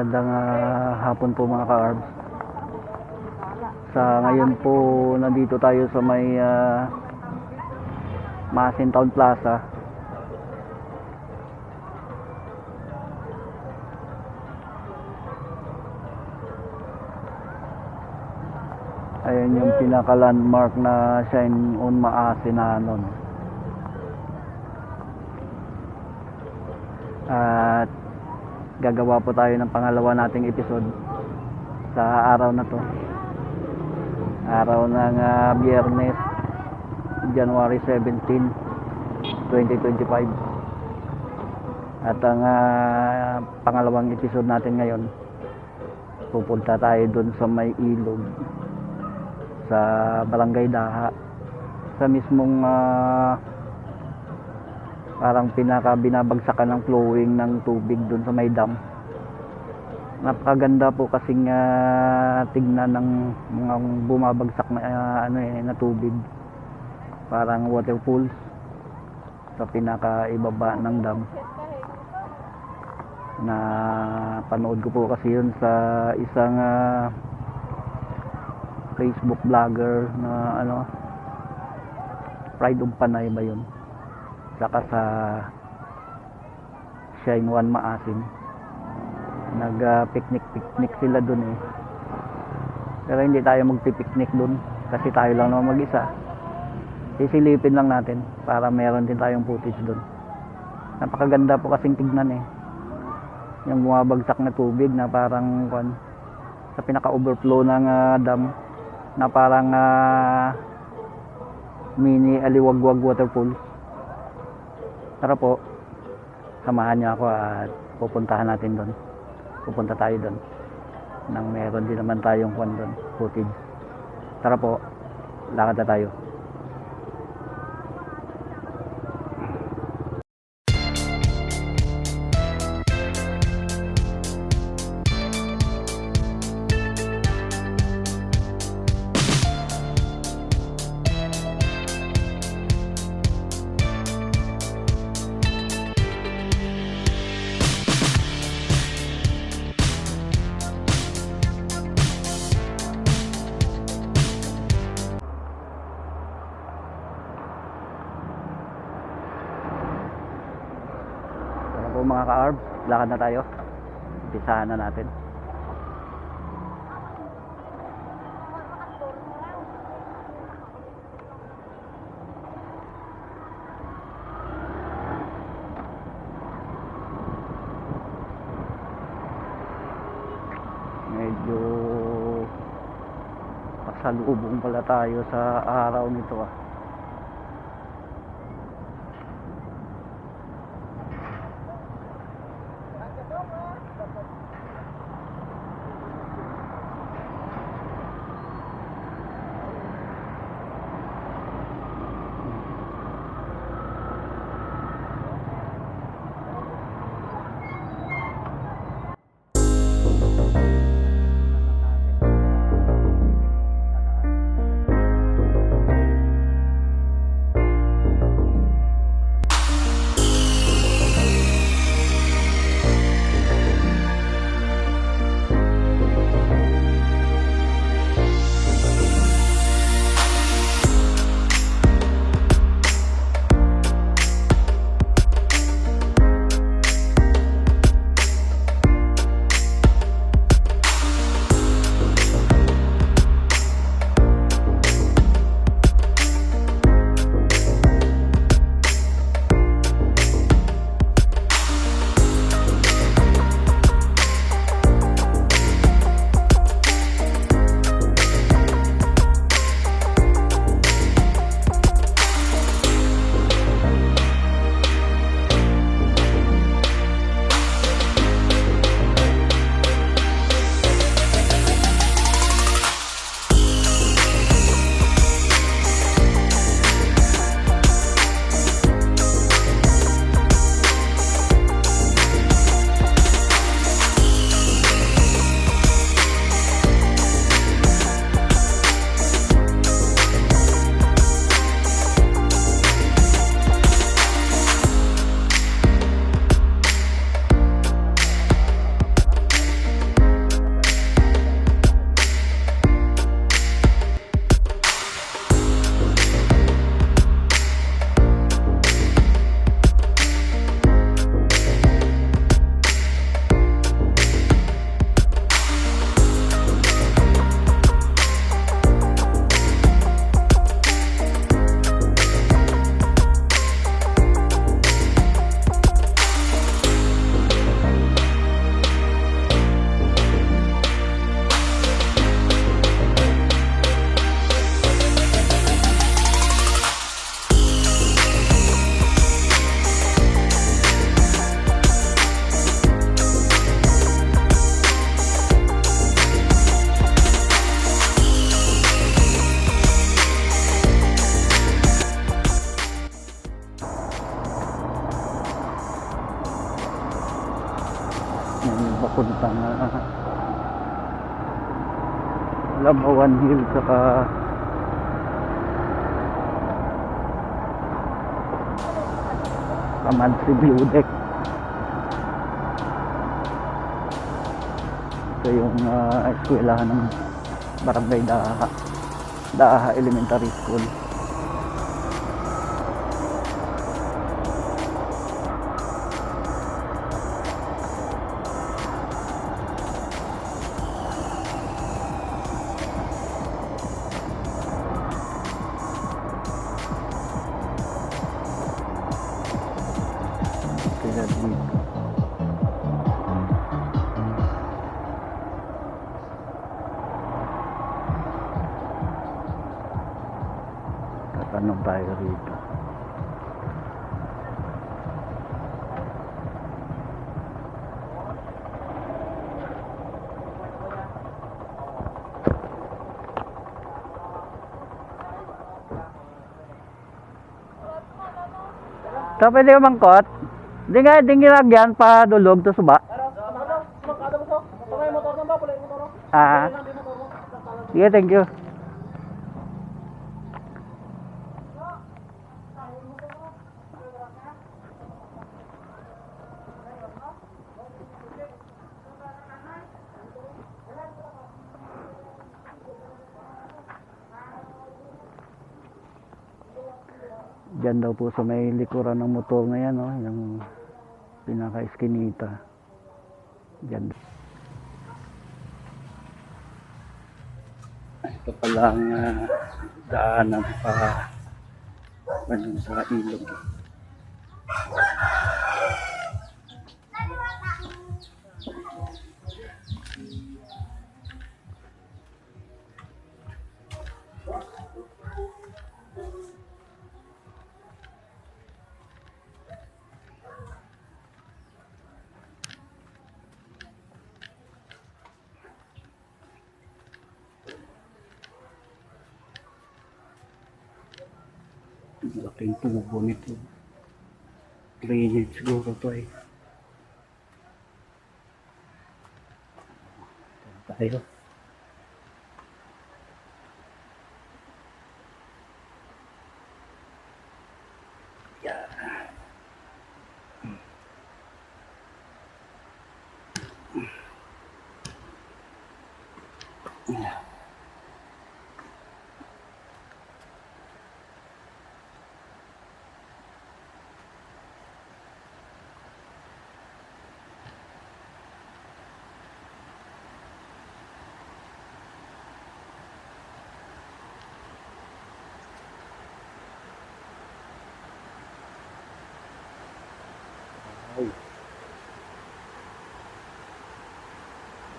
Magandang hapon po mga ka-arbs. Sa ngayon po nandito tayo sa may Maasin Town Plaza. Ayan yung pinaka-landmark na Shine on Maasin Nanon. At gagawa po tayo ng pangalawa nating episode sa araw na to. Araw ng Biyernes, January 17, 2025. At ang pangalawang episode natin ngayon, pupunta tayo dun sa may ilog sa Barangay Daha, sa mismong parang binabagsakan ng flowing ng tubig dun sa may dam. Napakaganda po kasing tignan ng mga bumabagsak na na tubig, parang waterfalls sa pinakaibaba ng dam. Na panood ko po kasi yun sa isang Facebook vlogger na Pride of Panay ba yun, saka sa Shine One Maasin. Nag-picnic sila dun eh, pero hindi tayo magpipiknik dun kasi tayo lang naman mag-isa. Sisilipin lang natin para meron din tayong footage dun. Napakaganda po kasing tignan eh, yung bumabagsak na tubig na parang sa pinaka-overflow ng dam, na parang mini aliwagwag waterfall. Tara po, samahan niyo ako at pupuntahan natin doon. Pupunta tayo doon nang meron din naman tayong doon footage. Tara po, lakad na tayo. Po mga ka-arb, lakad na tayo. Umpisahan na natin. Medyo pasalubong pala tayo sa araw nito papuntang Labawan Hill saka Kamansi View Deck. Ito yung eskwelahan ng Barangay Daha Elementary School. Kaya dito tatanong tayo rito. So, pwede ka mangkot? Di nga, di nilagyan pa dulog to suba. Ah. Sige, thank you. Diyan daw po sa may likuran ng motor na yan, no? Yung pinaka-eskinita. Diyan. Ito pala ang daanan pa sa ilog. Laking tubo nito. Drainage siguro to eh. Tayo. Yeah.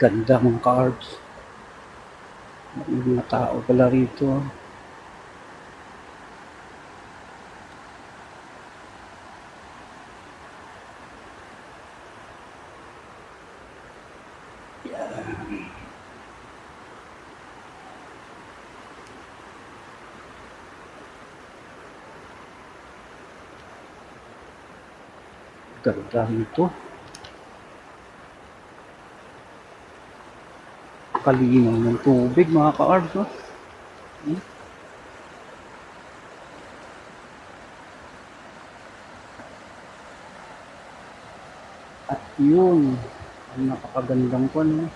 Ganda ng carbs. May mga tao pala rito. Ganda rito. Kalinaw ng tubig mga ka-arbs, no? At yun, ang napakagandang po, no?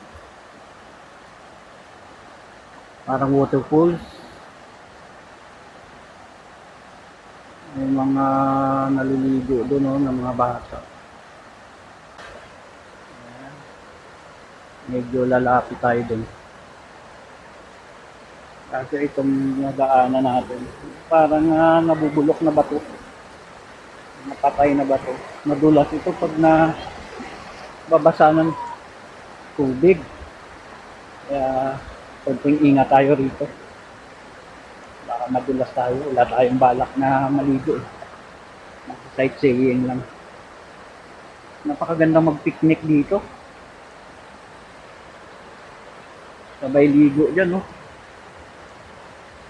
Parang waterfalls. May mga naliligo doon, no, ng mga bata. Medyo lalapit tayo doon. Kasi itong nadaanan natin, parang nabubulok na bato. Napatay na bato. Madulas ito pag babasa ng tubig. Kaya konting ingat tayo rito. Baka madulas tayo. Wala tayong balak na maligo. Sightseeing lang. Napakagandang mag-picnic dito. Sabay ligo dyan, no?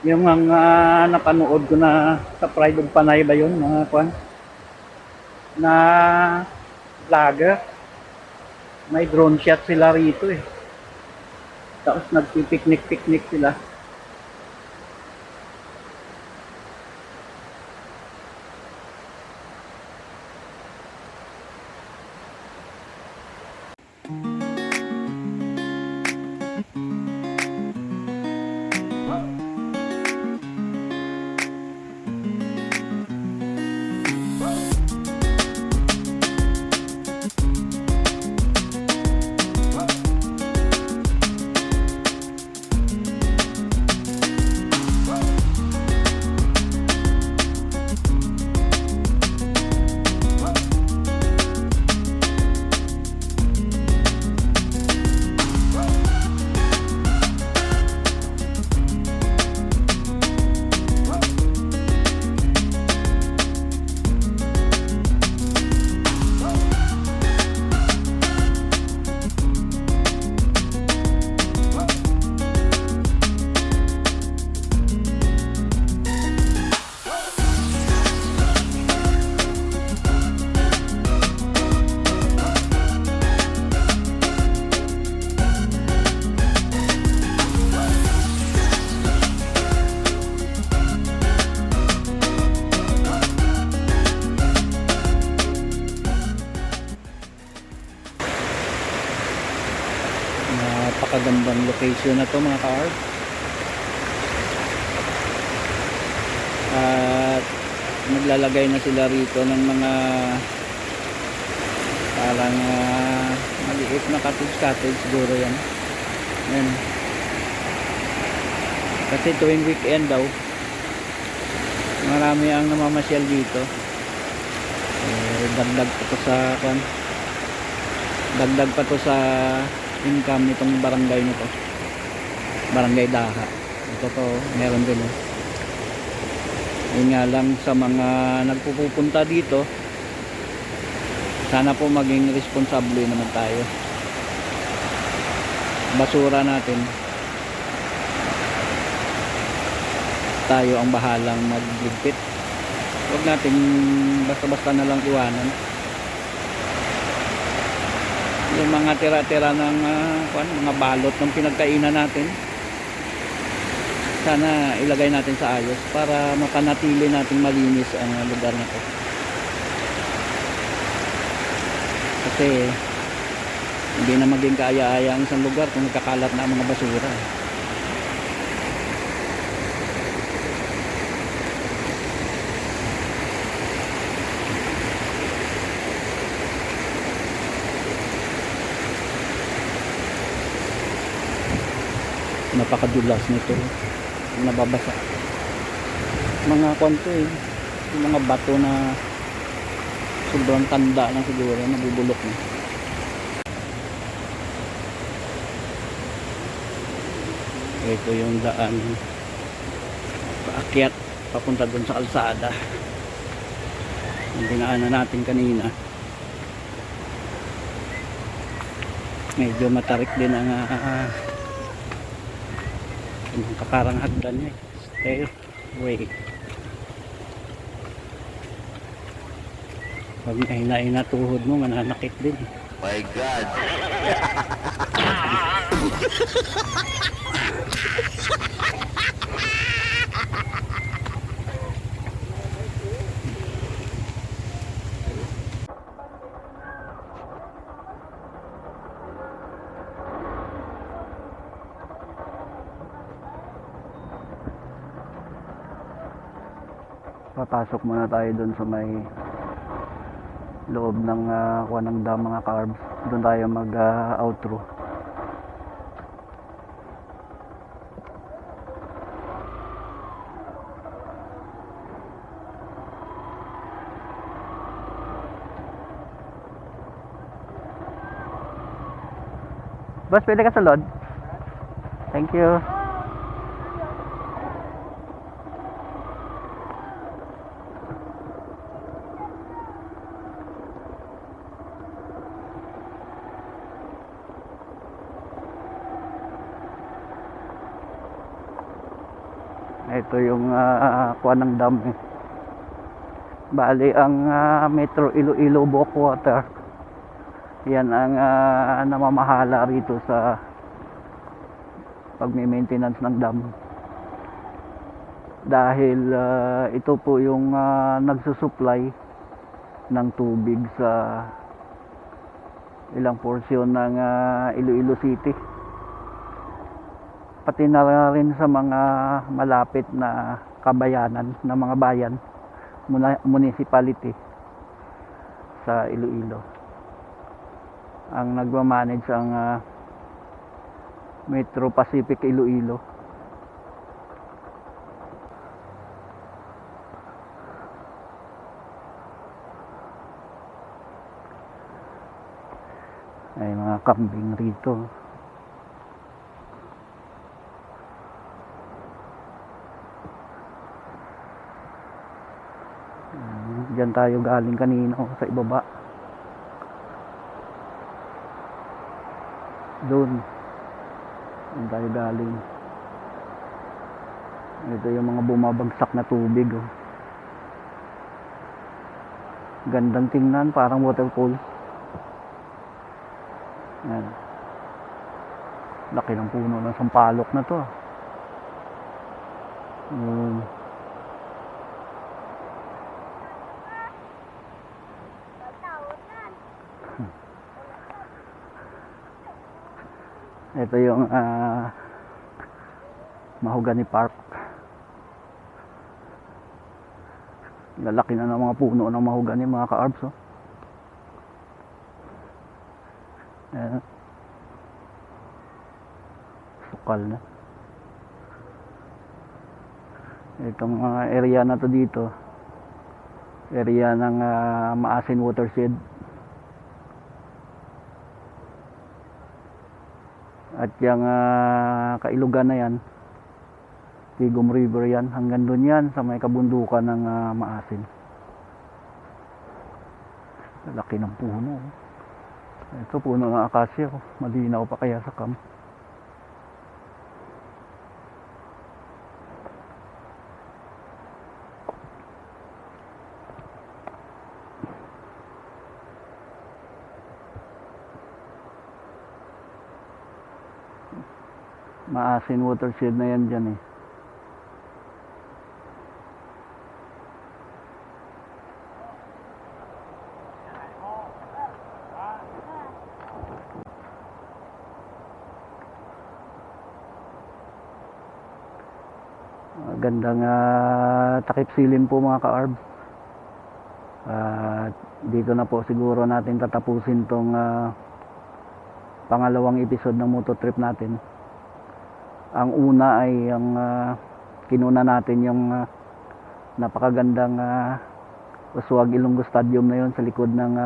Yung mga napanood ko na sa Pride of Panay ba yun, mga kwan? Na vlogger. May drone shot sila rito eh. Tapos nagpipiknik-piknik sila. Napakagandang location na to mga ka-art. At naglalagay na sila rito ng mga parang maliit na cottage siguro yan. Yan. Kasi tuwing weekend daw marami ang namamasyal dito. Dagdag pa to sa income nitong barangay nito, Barangay Daha. Ito to, meron din yun nga lang sa mga nagpupunta dito, sana po maging responsable naman tayo. Basura natin, tayo ang bahalang magligpit. Huwag natin basta-basta na lang iwanan yung mga tira-tira ng mga balot ng pinagkainan natin. Sana ilagay natin sa ayos para mapanatili nating malinis ang lugar na to. Kasi hindi na maging kaaya-aya ang isang lugar kung nagkakalat na ang mga basura. Napakadulas nito, nababasa mga kwanto yung mga bato na sobrang tanda na siguro, nabubulok na. Ito yung daan paakyat papunta dun sa kalsada yung dinaanan natin kanina. Medyo matarik din ang yung kakarang hagdan niya. Stairway. Pag nahina-hina tuhod mo, mananakit din. My God. Papasok muna tayo dun sa may loob ng kuha ng dam mga carbs. Doon tayo mag outro. Boss, pwede ka sa lod? Thank you. Ito yung kuha ng dam. Bali ang Metro Iloilo Backwater Yan ang namamahala rito sa pagme-maintenance ng dam. Dahil ito po yung nagsusupply ng tubig sa ilang porsyon ng Iloilo City. Pati na rin sa mga malapit na kabayanan ng mga bayan, municipality sa Iloilo. Ang nagmamanage ang Metro Pacific Iloilo. Ay mga kambing rito. Diyan tayo galing kanina sa ibaba. Doon tayo galing. Ito yung mga bumabagsak na tubig. Oh. Gandang tingnan, parang waterfall. Yan. Laki ng puno ng sampalok na to. Ito yung Mahogany Park. Lalaki na ng mga puno ng mahogany, mga ka-arbs. Oh. Sukal na. Itong area na to dito, area ng Maasin Watershed. At yung kailugan na yan, Tigom River yan, hanggang doon yan sa may kabundukan ng Maasin. Laki ng puno. Ito puno ng akasya, malinaw pa kaya sa cam. Maasin Watershed na yan dyan eh. Gandang takip silim po mga ka-arbs. Dito na po siguro natin tatapusin tong pangalawang episode ng moto trip natin. Ang una ay ang kinuna natin yung napakagandang Uswag Ilonggo Stadium na yon sa likod ng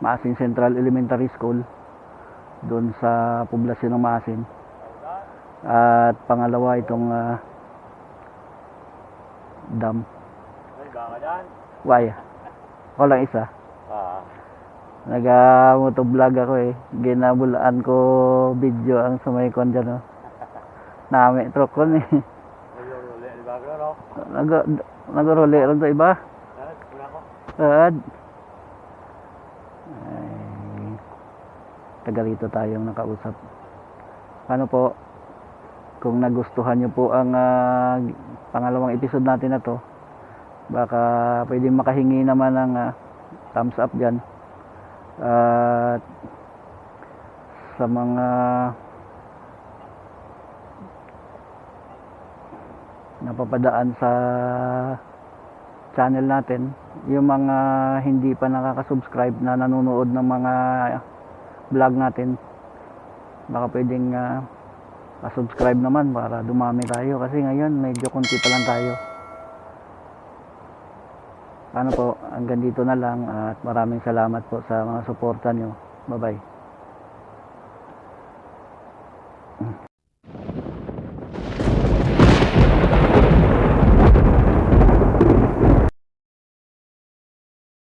Maasin Central Elementary School doon sa poblasyon ng Maasin. At pangalawa itong dam. Why? Ako lang isa. Nag-motovlog ako eh. Ginabulaan ko video ang sumaykon dyan. Oh. Nami truck ko ni. Nag-role rin sa iba. Ay, taga rito tayong nakausap. Ano po, kung nagustuhan nyo po ang pangalawang episode natin na to, baka pwedeng makahingi naman ng thumbs up dyan. At sa mga napapadaan sa channel natin, yung mga hindi pa nakaka-subscribe na nanonood ng mga vlog natin, baka pwedeng pa-subscribe naman para dumami tayo, kasi ngayon medyo konti pa lang tayo. Ano po, hanggang dito na lang at maraming salamat po sa mga suporta nyo. Bye bye.